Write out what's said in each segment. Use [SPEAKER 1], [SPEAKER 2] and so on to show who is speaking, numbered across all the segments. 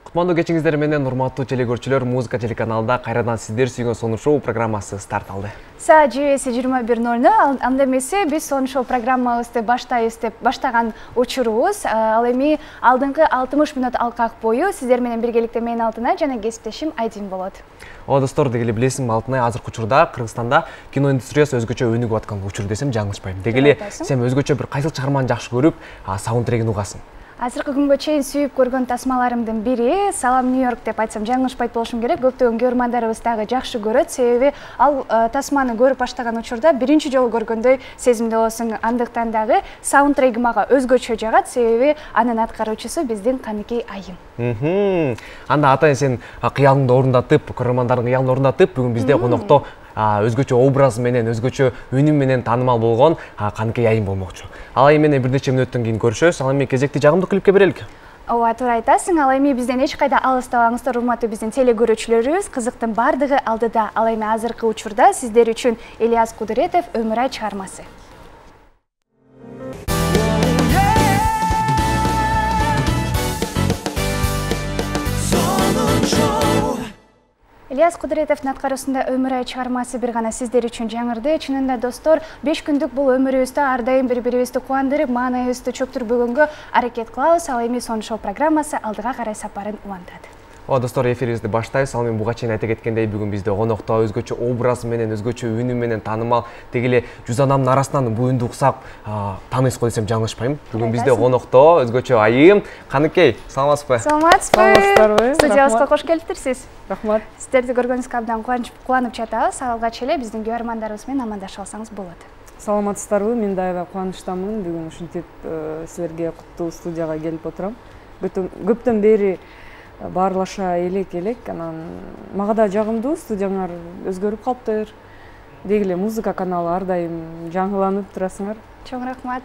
[SPEAKER 1] Кутмандуу кечиңиздер менен урматтуу телекөрүүчүлөр, музыка телеканалында кайрадан сиздер сүйгөн Сонун шоу программасы старт алды.
[SPEAKER 2] Саат 21:00 анда эмесе биз Сонун шоу программабызды баштайбыз деп баштаган учурубуз. Ал эми алдыңкы 60 мүнөт алкак бою сиздер менен биргеликте мен Алтынай жана кесиптешим Айдин болот.
[SPEAKER 1] Ооба достор, дегеле билесиң, Алтынай азыркы учурда Кыргызстанда кино индустриясы өзгөчө өнүгүп аткан учур десем жаңылышпайм. Дегеле сен өзгөчө бир кайсыл чыгарманы жакшы көрүп, саундтрегин угасың?
[SPEAKER 2] Азыркы күнгө чейин сүйүп көргөн тасмаларымдын бири Салам Нью-Йорк деп айтсам жаңылышпайт болушум керек. Көптөгөн көрөрмандарыбыз дагы жакшы көрөт, себеби ал тасманы көрүп баштаган учурда биринчи жолу көргөндөй сезимде болосуң. Андыктан дагы саундтреги мага өзгөчө жагат, себеби анын аткаруучусу биздин Каныкей Айым.
[SPEAKER 1] Анда атайын сен кыялыңды орундатып, көрөрмандардын кыялын орундатып, бүгүн бизде конокто өзгөчө образ менен, өзгөчө үнү менен таанымал болгон Каныкей Айым болмокчу. Ал Айым менен бир нече мүнөттөн кийин көрүшөбүз. Ал эми кезекти жагымдуу клипке берелик.
[SPEAKER 2] Ооба, туура айтасың. Ал эми бизден эч кайда алыстабаңыздар, урматтуу биздин телекөрүүчүлөрүбүз. Кызыктын бардыгы алдыда. Ал эми азыркы учурда сиздер үчүн Ильяс Кудуретов «Өмүр ай» чыгармасы. Ильяс Кудуретовдун аткаруусунда «Өмүр ай» чыгармасы бир гана сиздер үчүн жаңырды. Чынында достор, 5 күндүк бул өмүрүбүздө ар дайым бири-бирибизди кубандырып, маанайыбызды чөптүрбөгөнгө аракет кылабыз. Ал эми Сонун шоу программасы алдыга карай сапарын улантат.
[SPEAKER 1] Ооба достор, эфирибизди баштайбыз. Ал эми буга чейин айта кеткендей, бүгүн бизде конокто өзгөчө образ менен, өзгөчө үнү менен таанымал дегеле 100 адамдын арасынан бул үндү уксак тааныйсыз го десем жаңылышпайм. Бүгүн бизде конокто өзгөчө Айым. Каныкей, саламатсызбы?
[SPEAKER 2] Саламатсызбы? Студиябызга кош келиптирсиз.
[SPEAKER 3] Рахмат.
[SPEAKER 2] Сиздерди көргөнүзгө абдан кубанып жатабыз. Алгач эле биздин көрөрмандарыбыз менен амандашып алсаңыз болот.
[SPEAKER 3] Саламатсыздарбы? Мен да аябай кубанычтамын. Бүгүн ушинтип силерге куттуу студияга келип отурам. Көптөн бери баарлаша элек, анан мага да жагымдуу, студияңар өзгөрүп калыптыр. Дегеле музыка каналы ар дайым жаңыланып турасыңар.
[SPEAKER 2] Чоң рахмат.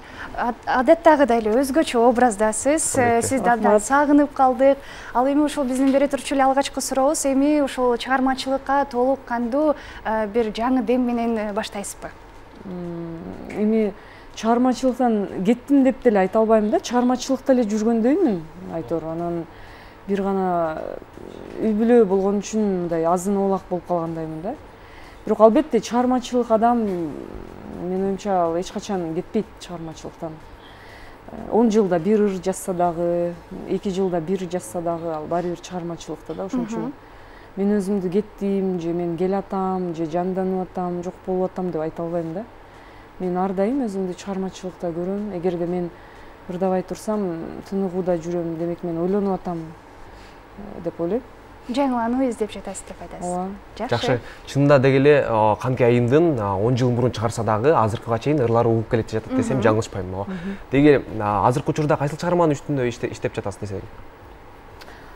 [SPEAKER 2] Адаттагыдай эле өзгөчө образдасыз. Сизди абдан сагынып калдык. Ал эми ушул биздин бере турчу эле алгачкы сурообуз, эми ушул чыгармачылыкка толук кандуу бир жаңы дем менен баштайсызбы?
[SPEAKER 3] Эми чыгармачылыктан кеттим деп деле айта албайм да, чыгармачылыкта эле жүргөндөймүн, айтор. Анан бир гана үй бүлө болгон үчүн мындай азын оолак болуп калгандаймын да. Бирок албетте чыгармачылык адам, менин оюмча, ал эч качан кетпейт чыгармачылыктан. 10 жылда бир ыр жазса дагы, 2 жылда бир жазса дагы, ал баары бир чыгармачылыкта да. Ошон үчүн мен өзүмдү кеттим, же мен келатам, же жанданып атам, жок болуп атам деп айта албайм да. Мен ар дайым өзүмдү чыгармачылыкта көрөм. Эгерде мен ырдабай турсам, тыныгууда жүрөм, демек мен ойлонуп атам деп ойлойм.
[SPEAKER 2] Жаңылануу издеп жатасыз деп айтасыз.
[SPEAKER 3] Ооба.
[SPEAKER 1] Жакшы. Чынында дегеле Каныкей Айымдын 10 жыл мурун чыгарса дагы азыркыга чейин ырлары угуп келе жатат десем жаңылышпайм. Дегеле азыркы учурда кайсыл чыгарманын үстүндө иштеп жатасыз десек?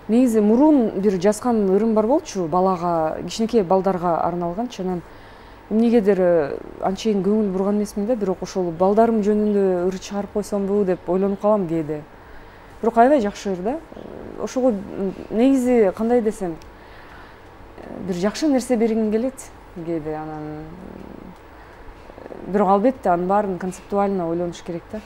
[SPEAKER 3] Негизи мурун бир жазган ырым бар болчу, балага, кичинекей балдарга арналган. Анан эмнегедир анчейин көңүл бурган эмесмин да, бирок ошол балдарым жөнүндө ыр чыгарып койсомбу деп ойлонуп калам кээде. Бирок аябай жакшы ыр да. Ошого негизи кандай десем, бир жакшы нерсе бергим келет кээде. Анан бирок албетте анын баарын концептуально ойлонуш керек да.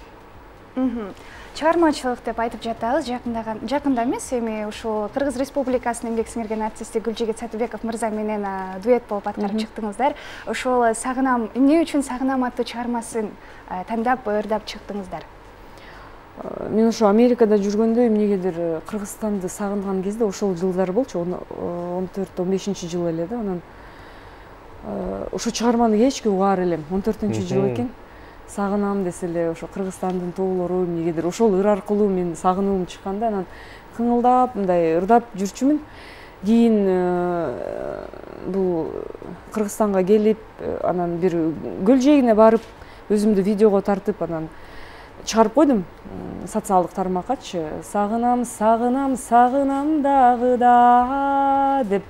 [SPEAKER 2] Чыгармачылык деп айтып жатабыз. Жакында эмес, эми ушул Кыргыз Республикасынын эмгек сиңирген артисти Гүлжигит Сатыбеков мырза менен дуэт болуп аткарып чыктыңыздар. Ошол Сагынам, эмне үчүн Сагынам аттуу чыгармасын тандап ырдап чыктыңыздар?
[SPEAKER 3] Мен ошо Америкада жүргөндө эмнегедир Кыргызстанды сагынган кезде ошол жылдары болчу, 14-15 жыл эле да. Анан ошо чыгарманы кечке угаар элем, 14-жыл экен. Сагынам десе эле ошо Кыргызстандын тоолору, эмнегедир ошол ыр аркылуу мен сагынуум чыкканда, анан кыңылдап мындай ырдап жүрчүмүн. Кийин бул Кыргызстанга келип, анан бир көл жээгине барып, өзүмдү видеого тартып, анан чыгарып койдум социалдык тармаккачы. Сагынам, сагынам, сагынам дагы да деп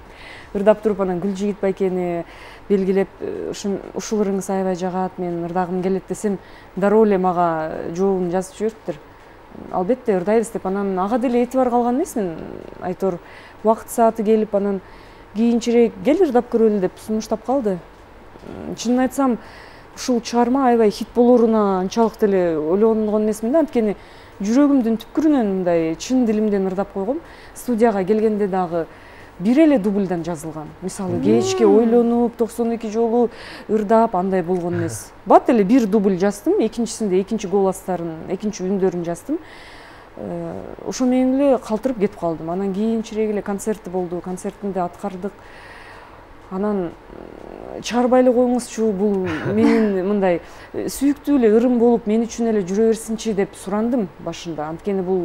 [SPEAKER 3] ырдап туруп, анан Гүлжигит байкени белгилеп, ушул ырыңыз аябай жагат, мен ырдагым келет десем, дароо эле мага жообун жазып жибериптир. Албетте ырдайбыз деп, анан ага деле этибар калган эмесмин. Айтор убакыт сааты келип, анан кийинчерээк кел ырдап көрөлү деп сунуштап калды. Чынын айтсам, ушул чыгарма аябай хит болоруна анчалык деле ойлонгон эмесмин да, анткени жүрөгүмдүн түпкүрүнөн мындай чын дилимден ырдап койгом. Студияга келгенде дагы бир эле дубльдан жазылган. Мисалы кечке ойлонуп 92 жолу ырдап андай болгон эмес. Бат эле бир дубль жаздым, экинчисинде экинчи голостарын, экинчи үндөрүн жаздым. Ошо менен эле калтырып кетип калдым. Анан кийинчерээк эле концерти болду, концертинде аткардык. Анан чыгарбай эле коюңузчу, бул менин мындай сүйүктүү эле ырым болуп, мен үчүн эле жүрө берсинчи деп сурандым башында. Анткени бул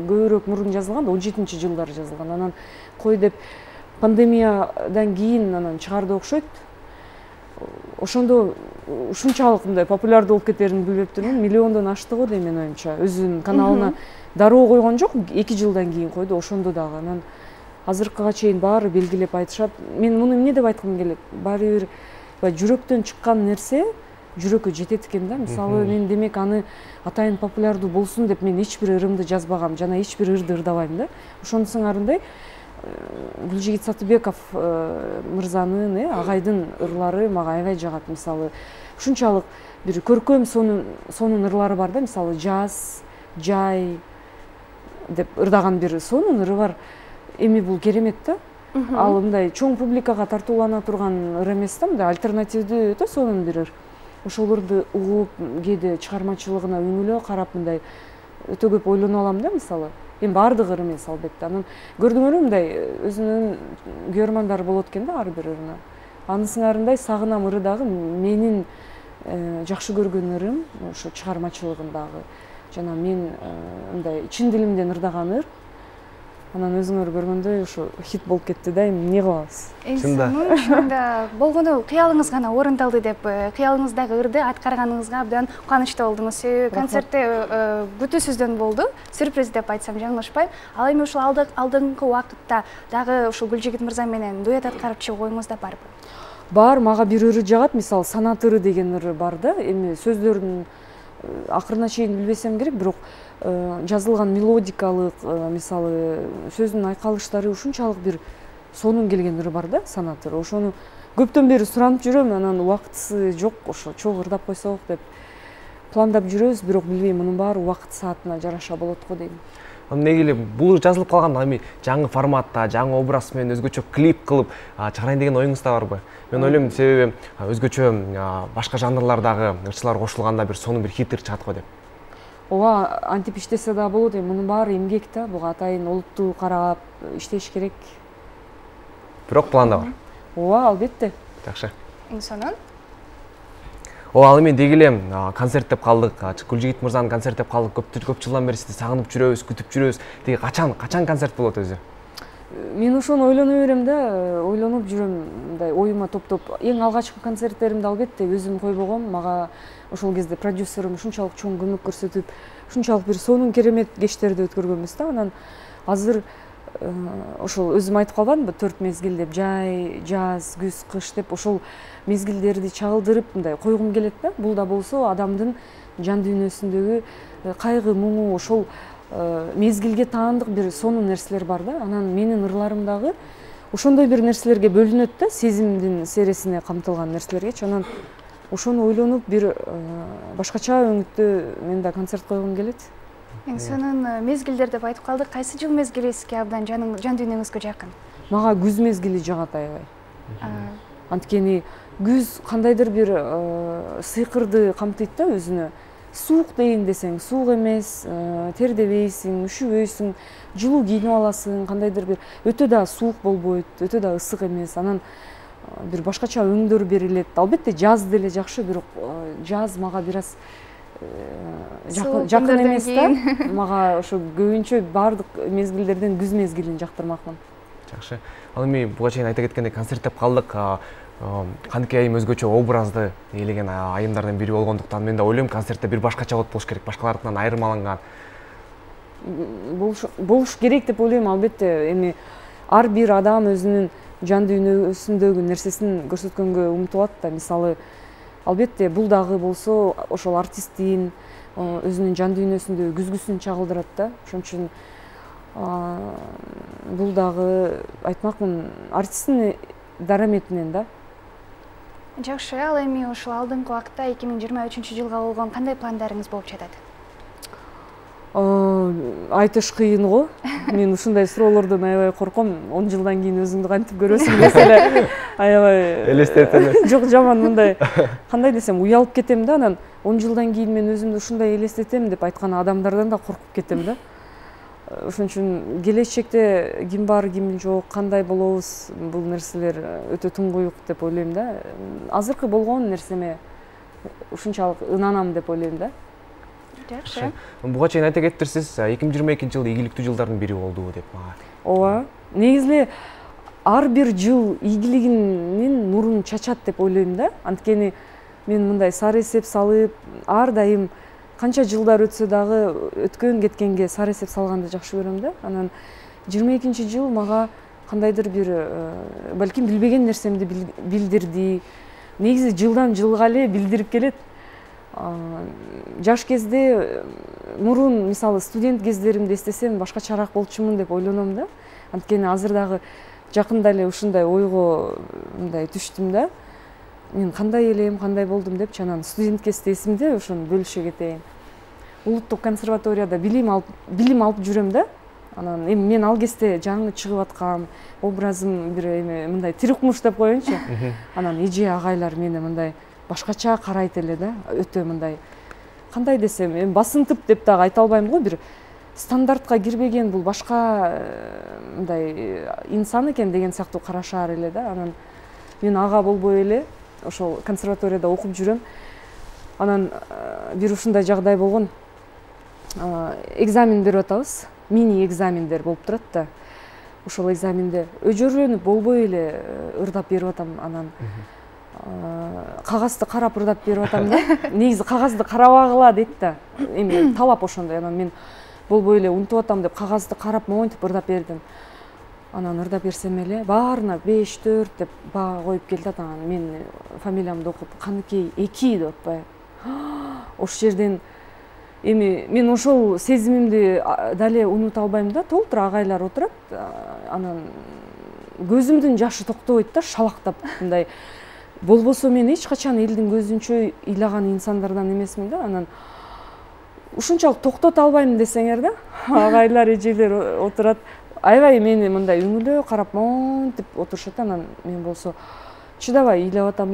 [SPEAKER 3] көбүрөөк мурун жазылган, 17-жылдары жазылган. Анан кой деп пандемиядан кийин анан чыгарды окшойт. Ошондо ушунчалык мындай популярдуу болуп кетерин билбептирмин. Миллиондон ашты го дейм менин оюмча. Өзүнүн каналына дароо койгон жок, 2 жылдан кийин койду, ошондо дагы. Анан азыркыга чейин баары белгилеп айтышат. Мен муну эмне деп айткым келет? Баары бир жүрөктөн чыккан нерсе жүрөккө жетет экен да. Мисалы мен демек аны атайын популярдуу болсун деп мен эч бир ырымды жазбагам, жана эч бир ырды ырдабайм да. Ошонун сыңарындай Гүлжигит Сатыбеков мырзанын, агайдын ырлары мага аябай жагат. Мисалы ушунчалык бир көркөм сонун ырлары бар да. Мисалы жаз, жай деп ырдаган бир сонун ыры бар. Эми бул керемет да. Ал мындай чоң публикага тартуулана турган ыр эмес да, мындай альтернативдүү өтө сонун бир ыр. Ошолорду угуп, кээде чыгармачылыгына үңүлө карап мындай өтө көп ойлоно алам да, мисалы. Эми баардык ыр эмес албетте. Анан көрдүңөрбү мындай өзүнүн көрмандары болот экен да ар бир ырына. Анын сыңарындай сагынам ыры дагы менин жакшы көргөн ырым, ошо чыгармачылыгындагы. Жана мен мындай чын дилимден ырдаган ыр. Анан өзүңөр көргөндөй ошо хит болуп кетти да, эми эмне кылабыз?
[SPEAKER 2] Ошондо болгону кыялыңыз гана орундалды деп, кыялыңыздагы ырды аткарганыңызга абдан кубанычтуу болдуңуз. Концертте күтүүсүздөн болду, сюрприз деп айтсам жаңылышпайм. Ал эми ушул алдыңкы убакытта дагы ушул Гүлжигит мырза менен дуэт аткарып чыгуу оюңузда барбы?
[SPEAKER 3] Бар, мага бир ыры жагат, мисалы Санат ыры деген ыры бар да. Эми сөздөрүн акырына чейин билбесем керек, бирок жазылган мелодикалык, мисалы сөздүн айкалыштары ушунчалык бир сонун келген ыры бар да, Санат ыры. Ошону көптөн бери суранып жүрөм, анан убактысы жок, ошо чогуу ырдап койсок деп пландап жүрөбүз, бирок билбейм, мунун баары убакыт саатына жараша болот го дейм.
[SPEAKER 1] Эмнеге эле бул жазылып калган, эми жаңы форматта, жаңы образ менен өзгөчө клип кылып чыгарайын деген оюңузда барбы? Мен ойлойм, себеби өзгөчө башка жанрлардагы ырчылар кошулганда бир сонун бир хит ыр чыгат го деп.
[SPEAKER 3] Ооба, антип иштесе да болот, эми мунун баары эмгек да, буга атайын олуттуу карап иштеш керек.
[SPEAKER 1] Бирок планда бар.
[SPEAKER 3] Ооба, албетте.
[SPEAKER 1] Жакшы.
[SPEAKER 2] Сонун.
[SPEAKER 1] Ал эми деги эле концерт деп калдык. Гүлжигит мырзанын концерт деп калдык. Көп жылдан бери сизди сагынып жүрөбүз, күтүп жүрөбүз. Деги качан концерт болот өзү?
[SPEAKER 3] Мен ошону ойлоно берем да, ойлонуп жүрөм, мындай оюма топтоп. Эң алгачкы концерттеримди албетте өзүм койбогом. Мага ошол кезде продюсерим ушунчалык чоң көмөк көрсөтүп, ушунчалык бир сонун керемет кечтерди өткөргөнбүз да. Анан азыр ошол өзүм айтып калбадымбы, 4 мезгил деп, жай, жаз, күз, кыш деп ошол мезгилдерди чагылдырып мындай койгум келет да. Бул да болсо адамдын жан дүйнөсүндөгү кайгы, муңу, ошол мезгилге таандык бир сонун нерселер бар да. Анан менин ырларым дагы ошондой бир нерселерге бөлүнөт да, сезимдин сересине камтылган нерселергечи. Анан ошону ойлонуп бир башкача өңүттө мен да концерт койгум келет.
[SPEAKER 2] Сонун мезгилдер деп айтып калдык. Кайсы жыл мезгили сизге абдан жан дүйнөңүзгө жакын?
[SPEAKER 3] Мага күз мезгили жагат аябай. Анткени күз кандайдыр бир сыйкырды камтыйт да өзүнө. Суук дейин десең, суук эмес, тердебейсиң, үшүбөйсүң, жылуу кийинип аласың, кандайдыр бир өтө да суук болбойт, өтө да ысык эмес. Анан бир башкача өңдөр берилет. Албетте жаз деле жакшы, бирок жаз мага бир аз жакын эмес да. Мага ошо көбүнчө баардык мезгилдерден күз мезгилин жактырмакмын.
[SPEAKER 1] Жакшы. Ал эми буга чейин айта кеткендей концерт деп калдык. Кандайкы айым өзгөчө образды ээлеген айымдардан бири болгондуктан мен да ойлойм концертте бир башкача болуш керек, башкалардан айырмаланган.
[SPEAKER 3] Болуш керек деп ойлойм, албетте. Эми ар бир адам өзүнүн жан дүйнөсүндөгү нерсесин көрсөткөнгө умтулат да. Мисалы, албетте бул дагы болсо ошол артисттин өзүнүн жан дүйнөсүндөгү күзгүсүн чагылдырат да. Ошон үчүн бул дагы айтмакмын артисттин дараметинен да.
[SPEAKER 2] Жакшы, ал эми ушул алдыңкы убакытта 2023-жылга болгон кандай пландарыңыз болуп жатат?
[SPEAKER 3] Айтыш кыйын го. Мен ушундай суроолордон аябай корком. 10 жылдан кийин өзүңдү кантип көрөсүң десе эле аябай
[SPEAKER 1] элестетет.
[SPEAKER 3] Жок, жаман мындай кандай десем уялып кетем да, анан 10 жылдан кийин мен өзүмдү ушундай элестетем деп айткан адамдардан да коркуп кетем да. Ошон үчүн келечекте ким бар, ким жок, кандай болобуз, бул нерселер өтө туңгуюк деп ойлойм да. Азыркы болгон нерсеме ушунчалык ынанам деп ойлойм да.
[SPEAKER 2] Жакшы.
[SPEAKER 1] Буга чейин айта кетиптирсиз, 2022 жыл ийгиликтүү жылдардын бири болду деп мага.
[SPEAKER 3] Ооба. Негизи ар бир жыл ийгилигинин нурун чачат деп ойлойм да. Анткени мен мындай сары эсеп салып, ар дайым канча жылдар өтсө дагы өткөн кеткенге сары эсеп салганды жакшы көрөм да. Анан 22 жыл мага кандайдыр бир балким билбеген нерсемди билдирди. Негизи жылдан жылга эле билдирип келет. Жаш кезде мурун мисалы студент кездеримди эстесем башкачараак болчумун деп ойлоном да. Анткени азыр дагы жакында эле ушундай ойго мындай түштүм да. Мен кандай элем, кандай болдум деп анан студент кезде эсимде ошону бөлүшө кетейин. Улуттук консерваторияда билим алып жүрөм да. Анан эми мен ал кезде жаңы чыгып аткам, образым бир эме мындай тирикмуш деп коеюнчу. Анан эже агайлар мени мындай башкача карайт эле да. Өтө мындай кандай десем, эми басынтып деп дагы айта албайм го, бир стандартка кирбеген бул башка мындай инсан экен деген сыяктуу карашаар эле да. Анан мен ага болбой эле ошол консерваторияда окуп жүрөм. Анан бир ушундай жагдай болгон. Экзамен берип атабыз. Мини экзамендер болуп турат да. Ошол экзаменде өжөрлөнүп болбой эле ырдап берип атам. Анан кагазды карап ырдап берип атам да. Негизи кагазды карабагыла дейт да. Эми талап ошондой. Анан мен болбой эле унутуп атам деп кагазды карап монтип ырдап бердим. Анан ырдап берсем эле баарына 5-4 деп баа коюп келди. Анан мен фамилиямды окуп Каныкей 2 деп атпайбы. Ошол жерден эми мен ошол сезимимди дале унута албайм да. Толтур агайлар отурат. Анан көзүмдүн жашы токтобойт да, шалактап мындай. Болбосо мен эч качан элдин көзүнчө ыйлаган инсандардан эмесмин да. Анан ушунчалык токтото албайм десеңер да. Агайлар, эжелер отурат. Аябай мени мындай үңүлө карап монтип отурушат. Анан мен болсо чыдабай ыйлап атам.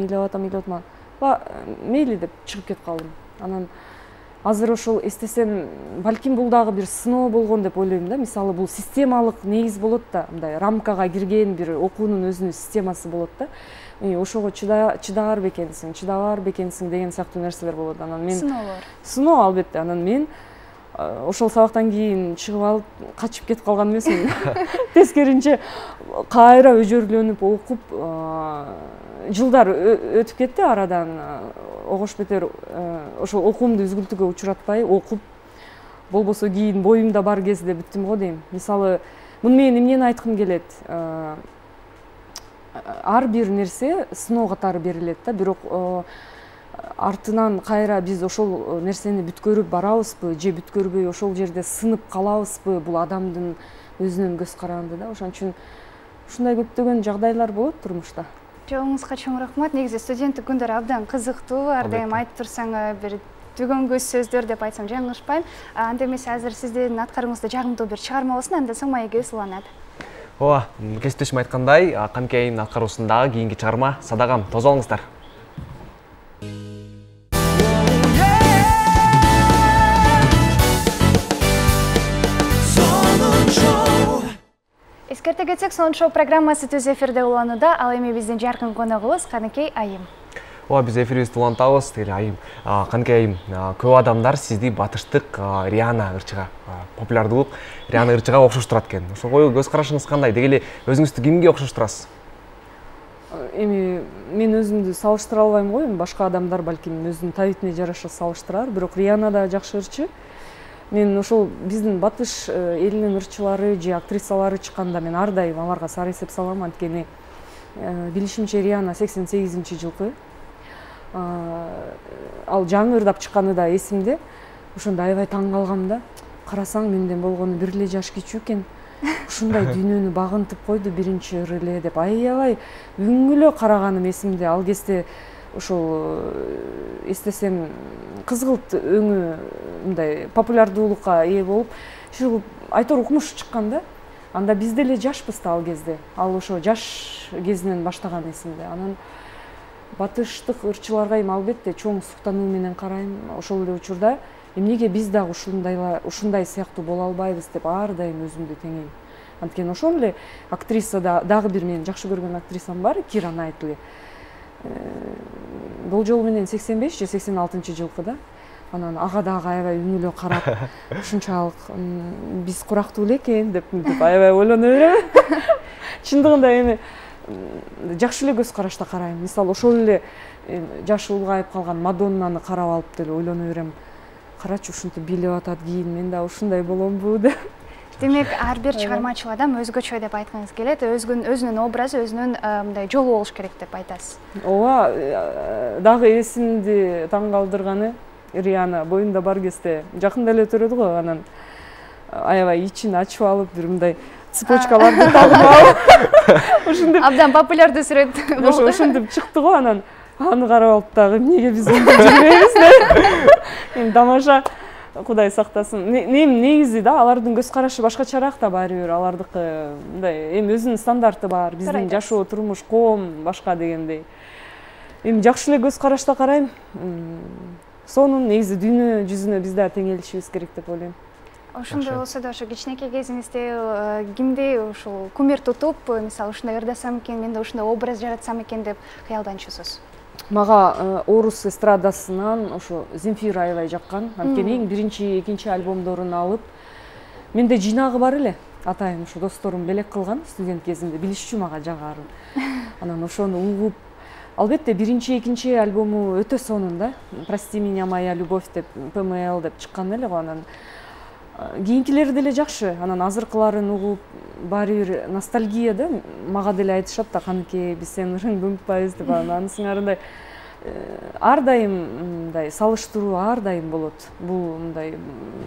[SPEAKER 3] Мейли деп чыгып кетип калдым. Анан азыр ошол эстесем, балким бул дагы бир сыноо болгон деп ойлойм да. Мисалы бул системалык негиз болот да, мындай рамкага кирген бир окуунун өзүнүн системасы болот да. Ошого чыдаар бекенсиң деген сыяктуу нерселер болот. Анан мен сыноо албетте. Анан мен ошол сабактан кийин чыгып алып качып кетип калган эмесмин. Тескеринче кайра өжөрлөнүп окуп, жылдар өтүп кетти арадан. Огош бетер ошол окуумду үзгүлтүүгө учуратпай окуп, болбосо кийин боюмда бар кезде бүттүм го дейм. Мисалы, муну мен эмнени айткым келет? Ар бир нерсе сыноо катары берилет да, бирок артынан кайра биз ошол нерсени бүткөрүп барабызбы же бүткөрбөй ошол жерде сынып калабызбы, бул адамдын өзүнүн көз каранды да. Ошон үчүн ушундай көптөгөн жагдайлар болот турмушта.
[SPEAKER 2] Жоңуңузга чоң рахмат. Негизи студенттик күндөр абдан кызыктуу. Ар дайым айтып турсаң бир түгөн көз сөздөр деп айтсам жаңылышпайм. Анда эмесе азыр сиздин аткарыңызда жагымдуу бир чыгарма болсун, анда соң маекке уланат.
[SPEAKER 1] Ооба, кесиптешим айткандай, Каныкей айымдын аткаруусундагы кийинки чыгарма Садагам. Тозо болуңуздар.
[SPEAKER 2] Эскерте кетсек, Сонун шоу программасы түз эфирде уланууда. Ал эми биздин жаркын коногубуз Каныкей айым.
[SPEAKER 1] Ооба, биз эфирибизди улантабыз. Айым, Каныкей айым, көп адамдар сизди батыштык Риана ырчыга, популярдуулук Риана ырчыга окшоштурат экен. Ошого көз карашыңыз кандай? Деги эле өзүңүздү кимге окшоштурасыз?
[SPEAKER 3] Эми мен өзүмдү салыштыра албайм го. Башка адамдар балким өзүнүн табитине жараша салыштырар. Бирок Риана да жакшы ырчы. Мен ошол биздин батыш элинин ырчылары же актрисалары чыкканда мен ар дайым аларга сары эсеп салам. Анткени билишимче Риана 88-жылкы. Ал жаңы ырдап чыкканы да эсимде. Ошондо аябай таң калгам да. Карасаң менден болгону бир эле жаш кичүү экен. Ушундай дүйнөнү багынтып койду биринчи ыры эле деп аябай үңүлө караганым эсимде. Ал кезде ошол эстесем кызгылт өңү мындай популярдуулукка ээ болуп ушул Айтор Укмуш чыккан да. Анда биз деле жашпыз да ал кезде. Ал ошо жаш кезинен баштаган эсимде. Анан батыштык ырчыларга эми албетте чоң суктануу менен карайм. Ошол эле учурда эмнеге биз дагы ушундай сыяктуу боло албайбыз деп ар дайым өзүмдү теңейм. Анткени ошол эле актриса дагы бир менин жакшы көргөн актрисам бар, Кира Найтли. Бул жолу менен 85 же 86 жылкы да. Анан ага дагы аябай үнүлө карап, ушунчалык биз курактуу экен деп аябай ойлоно берем. Чындыгында эми жакшы эле көз карашта карайм. Мисалы ошол эле жашы улгайып калган Мадоннаны карап алып деле ойлоно берем. Карачы ушинтип бийлеп атат, кийин мен да ушундай боломбу деп.
[SPEAKER 2] Демек, ар бир чыгармачыл адам өзгөчө деп айткыңыз келет, өзүнүн образы, өзүнүн мындай жолу болуш керек деп айтасыз.
[SPEAKER 3] Ооба, дагы эсимди таң калтырганы Риана боюнда бар кезде жакында эле төрөдү го, анан аябай ичин ачып алып, бир мындай цепочкаларды тагып алып, ушинтип
[SPEAKER 2] абдан популярдуу сүрөт.
[SPEAKER 3] Ушинтип чыкты го, анан аны карап алып дагы эмнеге биз мынтип жүрбөйбүз деп. Эми тамаша, Кудай сактасын. Негизи да алардын көз карашы башкачараак да баары бир, алардыкы мындай эми өзүнүн стандарты бар, биздин жашоо, турмуш, коом башка дегендей. Эми жакшы эле көз карашта карайм. Сонун негизи дүйнө жүзүнө биз да теңелишибиз керек деп ойлойм.
[SPEAKER 2] Ошондой болсо да ошо кичинекей кезиңизде кимди ушул кумир тутуп, мисалы ушундай ырдасам экен, мен да ушундай образ жаратсам экен деп кыялданчусуз?
[SPEAKER 3] Мага орус эстрадасынан ошо Земфира аябай жаккан. Анткени эң биринчи, экинчи альбомдорун алып, менде жинагы бар эле. Атайын ошо досторум белек кылган студент кезинде, билишчү мага жагарын. Анан ошону угуп, албетте биринчи, экинчи альбому өтө сонун да. Прости меня, моя любовь деп, ПМЛ деп чыккан эле го. Анан кийинкилери деле жакшы. Анан азыркыларын угуп, баары бир ностальгия да. Мага деле айтышат да, каныкей, биз сени ырыңды унутпайбыз деп. Анан сыңарындай ар дайым мындай салыштыруу ар дайым болот. Бул мындай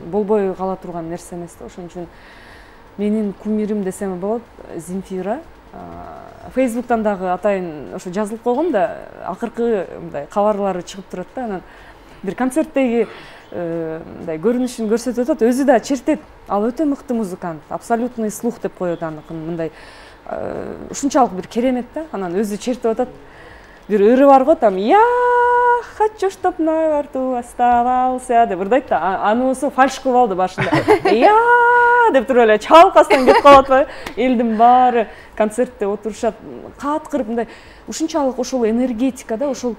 [SPEAKER 3] болбой кала турган нерсе эмес да. Ошон үчүн менин кумирим десем болот Земфира. Фейсбуктан дагы атайын ошо жазылып койгон да, акыркы мындай кабарлары чыгып турат да. Анан бир концерттеги мындай көрүнүшүн көрсөтүп атат, өзү да чертет. Ал өтө мыкты музыкант, абсолютный слух деп коет аныкын. Мындай ушунчалык бир керемет да. Анан өзү чертип атат. Бир ыры бар го, там я хочу, чтоб на борту оставался деп ырдайт да. Анысы фальш кылып алды башында. Я деп туруп эле чалкасынан кетип калып атпайбы? Элдин баары концертте отурушат, кааткырып мындай ушунчалык ошол энергетика да, ошол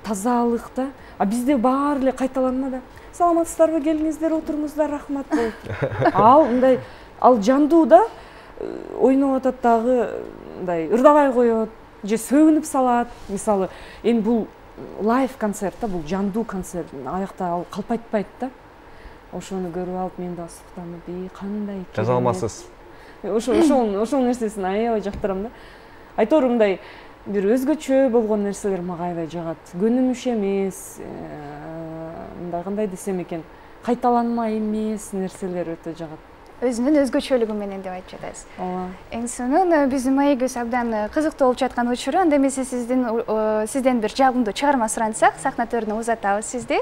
[SPEAKER 3] тазалык да. А бизде баары эле кайталанма да. Саламатсыздарбы, келиңиздер, отуруңуздар, рахмат болуп. Ал мындай, ал жандуу да, ойноп атат дагы, мындай ырдабай коет, же сөгүнүп салат. Мисалы, эми бул лайв концерт да, бул жандуу концерт. Аякта ал калпайтпайт да. Ошону көрүп алып мен да суктанып, кандай
[SPEAKER 1] жаза алмасыз.
[SPEAKER 3] Ошол нерсесин аябай жактырам да. Айтор мындай бир өзгөчө болгон нерселер мага аябай жагат. Көнүмүш эмес, мындай кандай десем экен, кайталанма эмес нерселер өтө жагат.
[SPEAKER 2] Өзүнүн өзгөчөлүгү менен деп айтып жатасыз.
[SPEAKER 3] Ооба.
[SPEAKER 2] Эң сонун биздин маегибиз абдан кызыктуу болуп жаткан учуру. Анда эмесе сизден бир жагымдуу чыгарма сурансак, сахна төрүнө узатабыз сизди.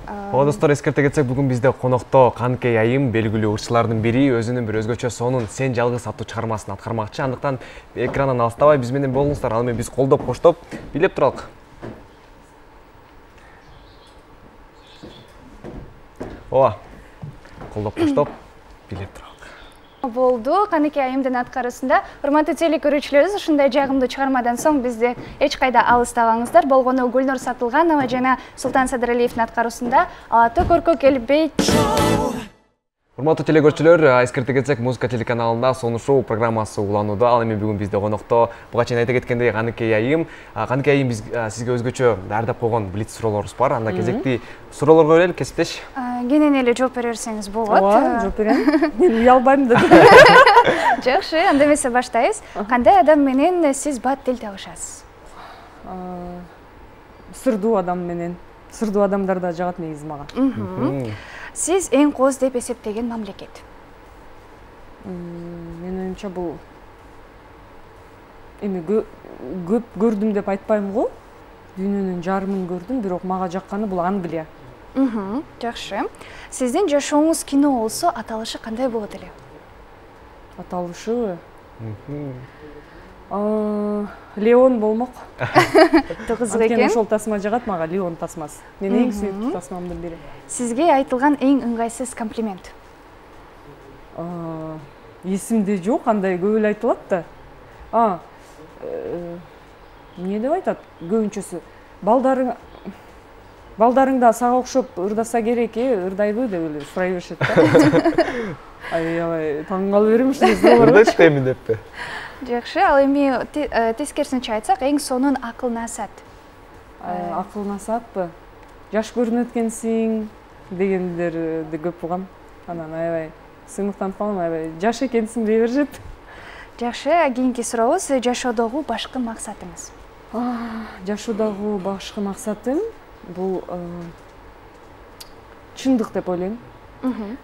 [SPEAKER 1] Ооба достор, эскерте кетсек, бүгүн бизде конокто Каныкей Айым, белгилүү ырчылардын бири, өзүнүн бир өзгөчө сонун Сен жалгыз аттуу чыгармасын аткармакчы. Андыктан экрандан алыстабай биз менен болуңуздар. Ал эми биз колдоп коштоп бийлеп туралык. Ооба. Колдоп коштоп бийлеп туралык.
[SPEAKER 2] Болду. Каныкей Айымдын аткаруусунда урматтуу телекөрүүчүлөрүбүз, ушундай жагымдуу чыгармадан соң бизде эч кайда алыстабаңыздар. Болгону Гүлнур Сатылганова жана Султан Садыралиевдин аткаруусунда Ата көркө келбейт.
[SPEAKER 1] Урматтуу телекөрүүчүлөр, эскерте кетсек, музыка телеканалында Сонун шоу программасы уланууда. Ал эми бүгүн бизде конокто буга чейин айта кеткендей Каныкей Айым. Каныкей Айым, биз сизге өзгөчө даярдап койгон блиц суроолорубуз бар. Анда кезекти суроолорго берели, кесиптеш.
[SPEAKER 2] Кенен эле жооп бере берсеңиз болот.
[SPEAKER 3] Ооба, жооп берем. Мен уялбайм да.
[SPEAKER 2] Жакшы, анда эмесе баштайбыз. Кандай адам менен сиз бат тил табышасыз?
[SPEAKER 3] Сырдуу адам менен. Сырдуу адамдар да жагат негизи мага.
[SPEAKER 2] Сиз эң кооз деп эсептеген мамлекет?
[SPEAKER 3] Мен оюмча бул эми көп көрдүм деп айтпайм го. дүйнөнүн жарымын көрдүм, бирок мага жакканы бул Англия.
[SPEAKER 2] Жакшы. Сиздин жашооңуз кино болсо, аталышы кандай болот эле?
[SPEAKER 3] Аталышыбы? Леон болмок.
[SPEAKER 2] Кызык экен.
[SPEAKER 3] Анткени ошол тасма жагат мага, Леон тасмасы. Менин эң сүйүктүү тасмамдын бири.
[SPEAKER 2] Сизге айтылган эң ыңгайсыз комплимент?
[SPEAKER 3] Эсимде жок, андай көп эле айтылат да. Эмне деп айтат? Көбүнчөсү балдарың да сага окшоп ырдаса керек, ырдайбы деп эле сурай беришет да. Аябай таң калып берем ушундай
[SPEAKER 1] ырдайт демин деппи?
[SPEAKER 2] Жакшы, ал эми тескерисинче айтсак, эң сонун акыл насаат.
[SPEAKER 3] Акыл насаатпы? Жаш көрүнөт экенсиң дегендерди көп угам. Анан аябай сыймыктанып калам, аябай жаш экенсиң дей беришет.
[SPEAKER 2] Жакшы, кийинки сурообуз, жашоодогу башкы максатыңыз?
[SPEAKER 3] Жашоодогу башкы максатым бул чындык деп ойлойм.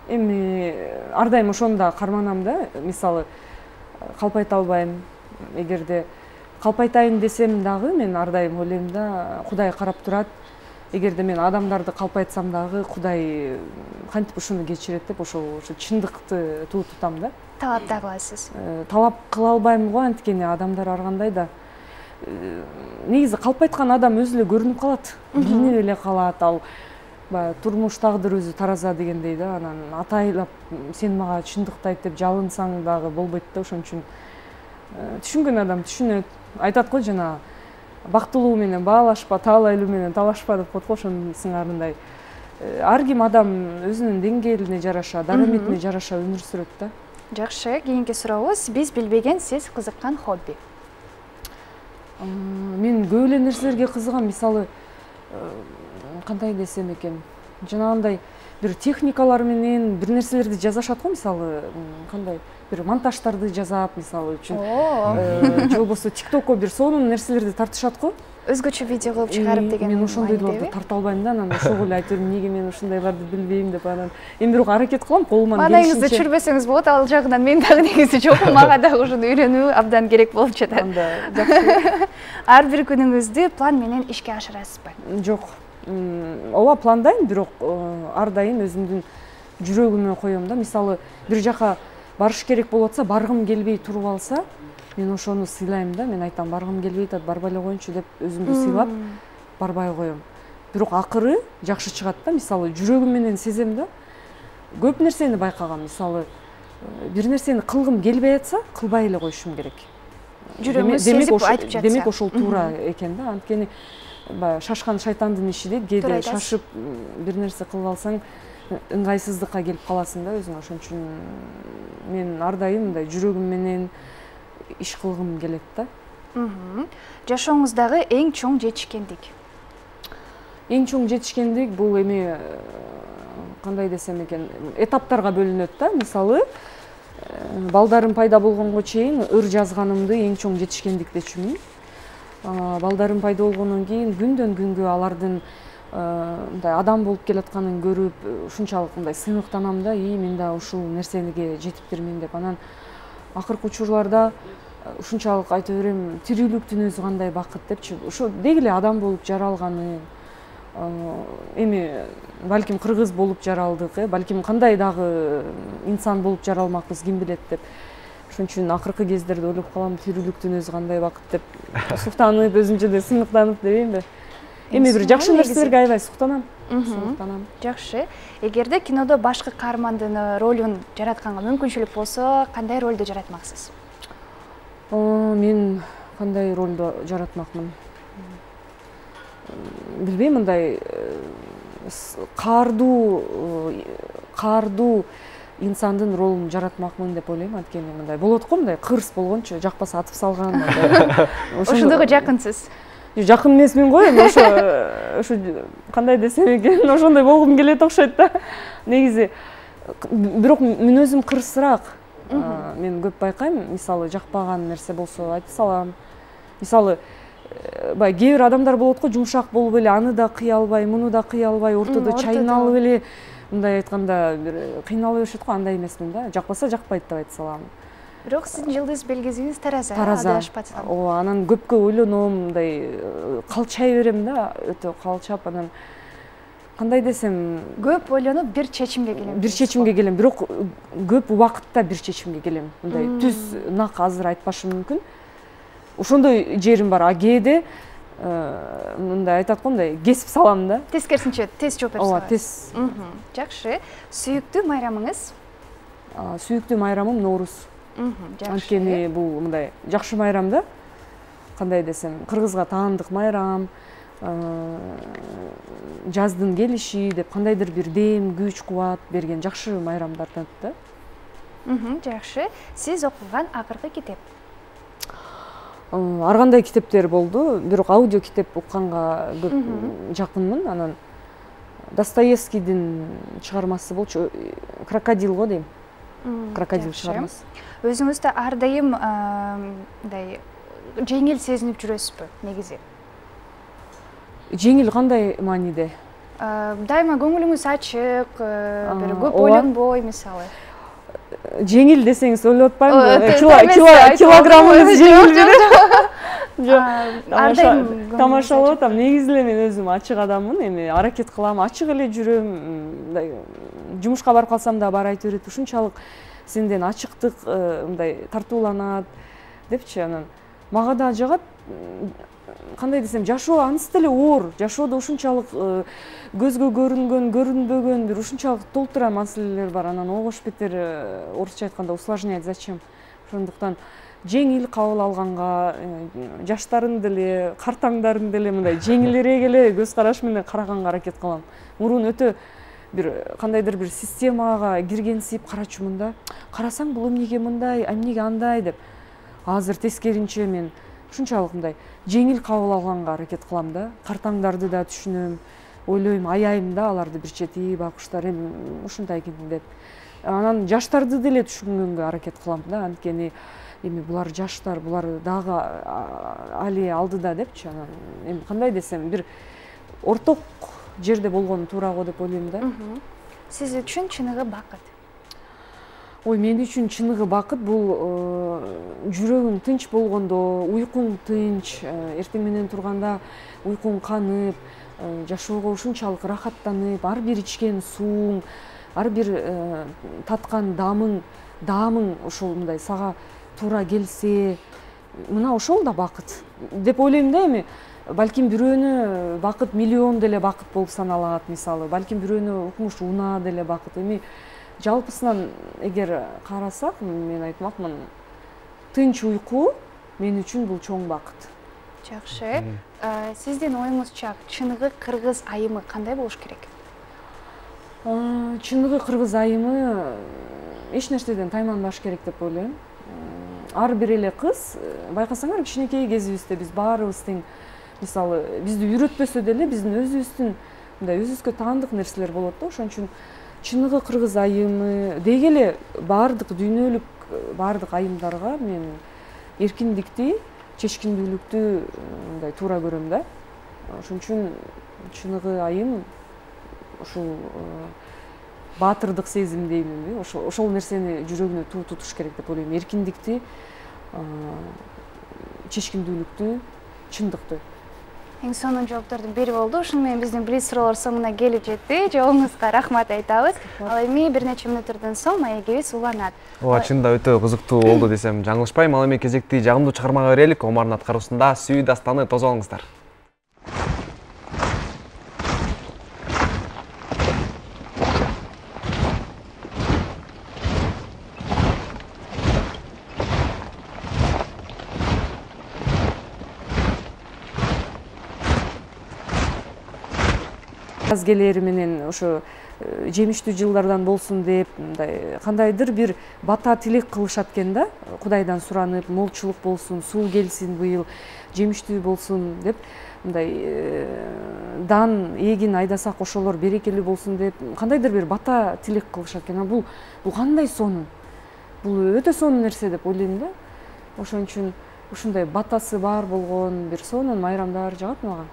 [SPEAKER 3] Эми ар дайым ошону да карманам да. Мисалы, калпайта албайм. Эгерде калпайтайын десем дагы, мен ар дайым ойлойм да, Кудай карап турат. Эгерде мен адамдарды калпайтсам дагы, Кудай кантип ушуну кечирет деп, ошо чындыкты туу тутам да.
[SPEAKER 2] Талап да кыласыз?
[SPEAKER 3] Талап кыла албайм го, анткени адамдар ар кандай да. Негизи калпайткан адам өзү эле көрүнүп калат, билинип эле калат. Ал турмуш тагдыр өзү тараза дегендей да. Анан атайлап сен мага чындыкты айт деп жалынсаң дагы болбойт да. Ошон үчүн түшүнгөн адам түшүнөт. Айтат го жана бактылуу менен баалашпа, таалайлуу менен талашпа деп коет го, ошонун сыңарындай. Ар ким адам өзүнүн деңгээлине жараша, дараметине жараша өмүр сүрөт да.
[SPEAKER 2] Жакшы, кийинки сурообуз, биз билбеген сиз кызыккан хобби?
[SPEAKER 3] Мен көп эле нерселерге кызыгам. Мисалы, кандай десем экен, жанагындай бир техникалар менен бир нерселерди жазашат го, мисалы, кандай бир монтаждарды жасап, мисалы үчүн, же болбосо TikTokко бир сонун нерселерди тартышат го.
[SPEAKER 2] Өзгөчө видео кылып чыгарып деген.
[SPEAKER 3] Мен ошондойдорду тарта албайм да, анан ошого эле айтып берем, эмнеге мен ушундайларды билбейм деп. Анан эми бирок аракет кылам, колуман келишинче.
[SPEAKER 2] Маанайыңызды түшүрбөсөңүз болот, ал жагынан мен дагы негизи жокмун, мага дагы ушуну үйрөнүү абдан керек болуп жатат.
[SPEAKER 3] Анда жакшы.
[SPEAKER 2] Ар бир күнүңүздү план менен ишке ашырасызбы?
[SPEAKER 3] Жок. Ооба пландайм, бирок ар дайым өзүмдүн жүрөгүмө коем да. Мисалы, бир жака барыш керек болуп атса, баргым келбей туруп алса, мен ошону сыйлайм да. Мен айтам, баргым келбей атат, барбай эле коеюнчу деп өзүмдү сыйлап барбай коем. Бирок акыры жакшы чыгат да. Мисалы, жүрөгүм менен сезем да. Көп нерсени байкагам. Мисалы, бир нерсени кылгым келбей атса, кылбай эле коюшум керек.
[SPEAKER 2] Жүрөгүңүз сезип айтып жатса.
[SPEAKER 3] Демек ошол туура экен да. Анткени шашкан шайтандын иши дейт. Кээде шашып бир нерсе кылып алсаң, ыңгайсыздыкка келип каласың да өзүң. Ошон үчүн мен ар дайым мындай жүрөгүм менен иш кылгым келет да.
[SPEAKER 2] Жашооңуздагы эң чоң жетишкендик?
[SPEAKER 3] Эң чоң жетишкендик бул эми кандай десем экен, этаптарга бөлүнөт да. Мисалы, балдарым пайда болгонго чейин ыр жазганымды эң чоң жетишкендик дечүмүн. Балдарым пайда болгондон кийин күндөн күнгө алардын мындай адам болуп келатканын көрүп, ушунчалык мындай сыймыктанам да, мен да ушул нерсеге жетиптирмин деп. Анан акыркы учурларда ушунчалык айта берем, тирүүлүктүн өзү кандай бакыт депчи. Ошо деги эле адам болуп жаралганы, эми балким кыргыз болуп жаралдык, балким кандай дагы инсан болуп жаралмакпыз, ким билет деп. Ошон үчүн акыркы кездерде ойлоп калам, тирүүлүктүн өзү кандай бакыт деп суктанып, өзүмчө да сыймыктанып дебеймби. Эми бир жакшы нерселерге аябай суктанам.
[SPEAKER 2] Жакшы. Эгерде кинодо башкы каармандын ролун жаратканга мүмкүнчүлүк болсо, кандай ролду жаратмаксыз?
[SPEAKER 3] Мен кандай ролду жаратмакмын? Билбейм, мындай каардуу инсандын ролун жаратмакмын деп ойлойм. Анткени мындай болот го, мындай кырс болгончу, жакпаса атып салган.
[SPEAKER 2] Ошондого жакынсыз?
[SPEAKER 3] Жакын эмесмин го, эми ошо кандай десем экен, ошондой болгум келет окшойт да. Негизи бирок мен өзүм кырсыраак. Мен көп байкайм, мисалы жакпаган нерсе болсо айтып салам. Мисалы, кээ бир адамдар болот го, жумшак болуп эле аны да кыя албай, муну да кыя албай, ортодо чайналып эле, мындай айтканда бир кыйналып өшөт го, андай эмесмин да. Жакпаса жакпайт деп айтып салам.
[SPEAKER 2] Бирок сиздин жылдыз белгисиңиз тараза.
[SPEAKER 3] Адашпасам. Ооба, анан көпкө ойлоном, мындай калчай берем да, өтө калчап, анан кандай десем,
[SPEAKER 2] көп ойлонуп бир чечимге келем.
[SPEAKER 3] Бир чечимге келем, бирок көп убакытта бир чечимге келем. Мындай түз нак азыр айтпашым мүмкүн. Ошондой жерим бар. А кээде мындай айтат го, мындай кесип салам да.
[SPEAKER 2] Тескерисинче тез жооп берип
[SPEAKER 3] салам. Ооба, тез.
[SPEAKER 2] Жакшы. Сүйүктүү майрамыңыз?
[SPEAKER 3] Сүйүктүү майрамым Ноорус.
[SPEAKER 2] Жакшы.
[SPEAKER 3] Анткени бул мындай жакшы майрам да. Кандай десем, кыргызга таандык майрам. Жаздын келиши деп кандайдыр бир дем, күч, кубат берген жакшы майрамдардан да.
[SPEAKER 2] Жакшы. Сиз окуган акыркы китеп?
[SPEAKER 3] Ар кандай китептер болду, бирок аудио китеп укканга көп жакынмын. Анан Достоевскийдин чыгармасы болчу, Крокодил го дейм. Крокодил чыгармасы.
[SPEAKER 2] Өзүңүздө ар дайым мындай жеңил сезинип жүрөсүзбү негизи?
[SPEAKER 3] Жеңил кандай мааниде?
[SPEAKER 2] Дайыма көңүлүңүз ачык, бир көп ойлонбой мисалы.
[SPEAKER 3] Жеңил десеңиз ойлоп атпаймынбы? Килограммыңыз жеңил. Тамашалап атам. Негизи эле мен өзүм ачык адаммын, эми аракет кылам, ачык эле жүрөм. Жумушка барып калсам да бар айта берет, ушунчалык сенден ачыктык мындай тартууланат депчи. Анан мага да жагат. Кандай десем, жашоо анысы деле оор. Жашоодо ушунчалык көзгө көрүнгөн, көрүнбөгөн бир ушунчалык толтура маселелер бар. Анан огош бетер орусча айтканда усложнять зачем? Ошондуктан жеңил кабыл алганга, жаштарын деле, картаңдарын деле мындай жеңилирээк эле көз караш менен караганга аракет кылам. Мурун өтө бир кандайдыр бир системага киргенсип карачумун да. Карасаң бул эмнеге мындай, эмнеге андай деп. Азыр тескеринче мен ушунчалык мындай жеңил кабыл алганга аракет кылам да. Картаңдарды да түшүнөм, ойлойм, аяйм да аларды бир чети, бакуштар эми ушундай экен деп. Анан жаштарды деле түшүнгөнгө аракет кылам да. Анткени эми булар жаштар, булар дагы али алдыда депчи. Анан эми кандай десем, бир орток жерде болгон туура го деп ойлойм да.
[SPEAKER 2] Сиз үчүн чыныгы бакыт?
[SPEAKER 3] Ой, мен үчүн чыныгы бакыт бул жүрөгүң тынч болгондо, уйкуң тынч, эртең менен турганда уйкуң канып, жашоого ушунчалык рахаттанып, ар бир ичкен сууң, ар бир таткан даамың ошол мындай сага туура келсе, мына ошол да бакыт деп ойлойм да. Эми балким бирөөнө бакыт миллион деле бакыт болуп саналат, мисалы, балким бирөөнө укмуш унаа деле бакыт. Эми жалпысынан эгер карасак, мен айтмакмын, тынч уйку мен үчүн бул чоң бакыт.
[SPEAKER 2] Жакшы. Сиздин оюңузча чыныгы кыргыз айымы кандай болуш керек?
[SPEAKER 3] Чыныгы кыргыз айымы эч нерседен тайманбаш керек деп ойлойм. Ар бир эле кыз, байкасаңар, кичинекей кезибизде биз баарыбыз тең, мисалы, бизди үйрөтпөсө деле биздин өзүбүздүн мындай өзүбүзгө таандык нерселер болот да. Ошон үчүн чыныгы кыргыз айымы деги эле баардык дүйнөлүк баардык айымдарга мен эркиндикти, чечкиндүүлүктү мындай туура көрөм да. Ошон үчүн чыныгы айым ушул баатырдык сезим дейминби, ошол нерсени жүрөгүнө туу тутуш керек деп ойлойм. Эркиндикти, чечкиндүүлүктү, чындыкты.
[SPEAKER 2] Эң сонун жооптордун бири болду. Ушуну менен биздин Блиц суроолор соңуна келип жетти. Жообуңузга рахмат айтабыз. Ал эми бир нече мүнөттөрдөн соң маегибиз уланат.
[SPEAKER 1] Ооба, чында өтө кызыктуу болду десем жаңылышпайм. Ал эми кезекти жагымдуу чыгармага берелик. Омардын аткаруусунда Сүй дастаны тосуп алыңыздар.
[SPEAKER 3] Келери менен ошо жемиштүү жылдардан болсун деп, мындай кандайдыр бир бата тилек кылышат экен да. Кудайдан суранып, молчулук болсун, суу келсин быйыл, жемиштүү болсун деп, мындай дан эгин айдасак ошолор берекелүү болсун деп, кандайдыр бир бата тилек кылышат экен. Бул кандай сонун? Бул өтө сонун нерсе деп ойлойм да. Ошон үчүн ушундай батасы бар болгон бир сонун майрамдар жагат мага.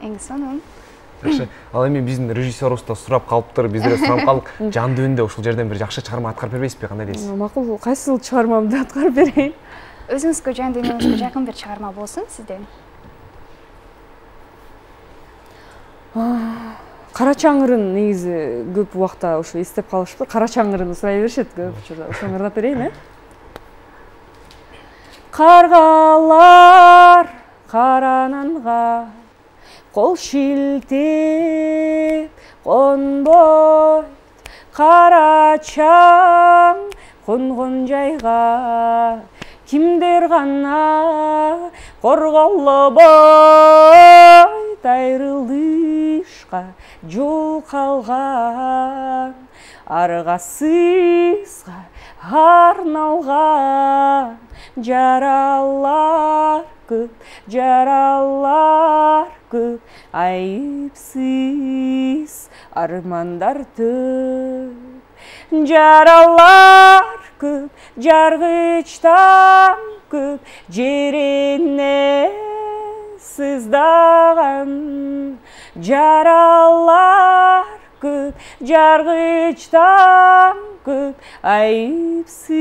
[SPEAKER 2] Эң сонун.
[SPEAKER 1] Жакшы. Ал эми биздин режиссерубуз да сурап калыптыр, биз деле сурап калдык. Жандуу үнүндө ушул жерден бир жакшы чыгарма аткарып бербейсизби, кандай дейсиз?
[SPEAKER 3] Макул, кайсыл чыгармамды аткарып берейин?
[SPEAKER 2] Өзүңүзгө жандуу үнүңүзгө жакын бир чыгарма болсун сизден.
[SPEAKER 3] Кара чаңырын негизи көп убакта ушу эстеп калышыптыр. Кара чаңырын сурай беришет көп учурда. Ошону ырдап берейин, Каргалар карананга кол шилтеп конбойт, кара чаң конгон жайга кимдер гана корголобойт, айрылышка жол калган, аргасызга арналган жаралар көп, айыпсыз армандар төп. Жаралар көп, жаргычтан көп, жерине сыздаган. Жаралар көп, жаргычтан көп, айыпсыз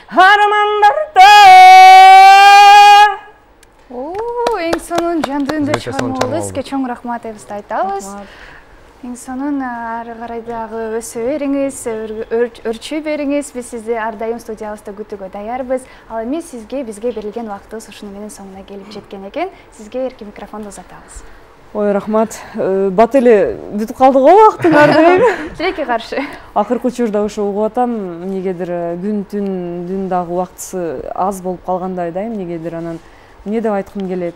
[SPEAKER 3] армандар төп.
[SPEAKER 2] Эң сонун жандуу үндө чыгарма болду. Сизге чоң рахматыбызды айтабыз. Эң сонун ары карай дагы өсө бериңиз, өрчүй бериңиз. Биз сизди ар дайым студиябызда күтүүгө даярбыз. Ал эми сизге бизге берилген убактыбыз ушуну менен соңуна келип жеткен экен. Сизге эркин микрофонду узатабыз.
[SPEAKER 3] Ой, рахмат. Бат эле бүтүп калдык го убактың ардайым.
[SPEAKER 2] Тилекке каршы.
[SPEAKER 3] Акыркы учурда ушу угуп атам, эмнегедир күн дагы убактысы аз болуп калгандай да, эмнегедир анан эмне деп айткым келет.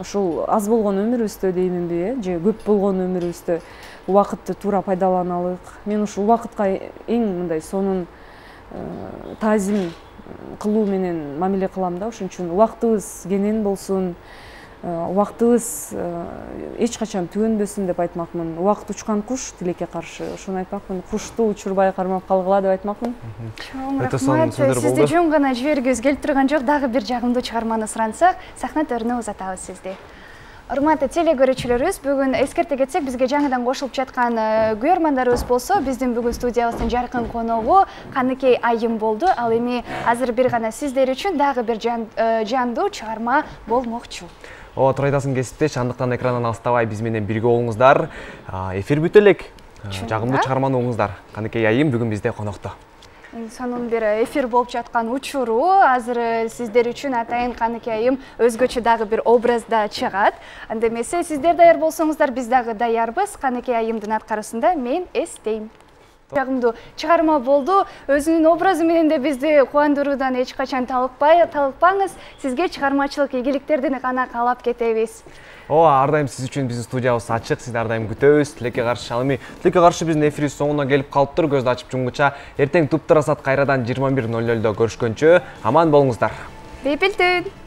[SPEAKER 3] Ушул аз болгон өмүрүбүздө дейминби, же көп болгон өмүрүбүздө убакытты туура пайдаланалык. Мен ушул убакытка эң мындай сонун таазим кылуу менен мамиле кылам да. Ошон үчүн убактыбыз кенен болсун, убактыбыз эч качан түгөнбөсүн деп айтмакмын. Убакыт учкан куш, тилекке каршы. Ошону айтмакмын. Кушту учурбай кармап калгыла деп айтмакмын.
[SPEAKER 2] Чоң рахмат. Сизди жөн гана жибергибиз келип турган жок. Дагы бир жагымдуу чыгарманы сурансак, сахна төрүнө узатабыз сизди. Урматтуу теле көрүүчүлөрүбүз, бүгүн эскерте кетсек, бизге жаңыдан кошулуп жаткан көрөрмандарыбыз болсо, биздин бүгүн студиябыздын жаркын коногу Каныкей Айым болду. Ал эми азыр бир гана сиздер үчүн дагы бир жандуу чыгарма болмокчу.
[SPEAKER 1] Ооба, турайдасын кесипте, андыктан экрандан алыстабай биз менен бирге болуңуздар. Эфир бүтө элек. Жагымдуу чыгарманы угуңуздар. Каныкей Айым бүгүн бизде конокто.
[SPEAKER 2] Сонун бир эфир болуп жаткан учуру, азыр сиздер үчүн атайын Каныкей Айым өзгөчө дагы бир образда чыгат. Анда эмесе сиздер даяр болсоңуздар, биз дагы даярбыз. Каныкей Айымдын аткарысында мен эстейм. Жагымдуу чыгарма болду. Өзүнүн образы менен де бизди кубандыруудан эч качан талыкпаңыз. Сизге чыгармачылык ийгиликтерди гана каалап кетебиз.
[SPEAKER 1] Ооба, ар дайым сиз үчүн биздин студиябыз ачык, сизди ар дайым күтөбүз. Тилекке каршы, ал эми тилекке каршы биздин эфирибиз соңуна келип калыптыр. Көздү ачып жумгуча эртең туптура саат кайрадан 21:00 көрүшкөнчө аман болуңуздар.
[SPEAKER 2] Бейпилтүн.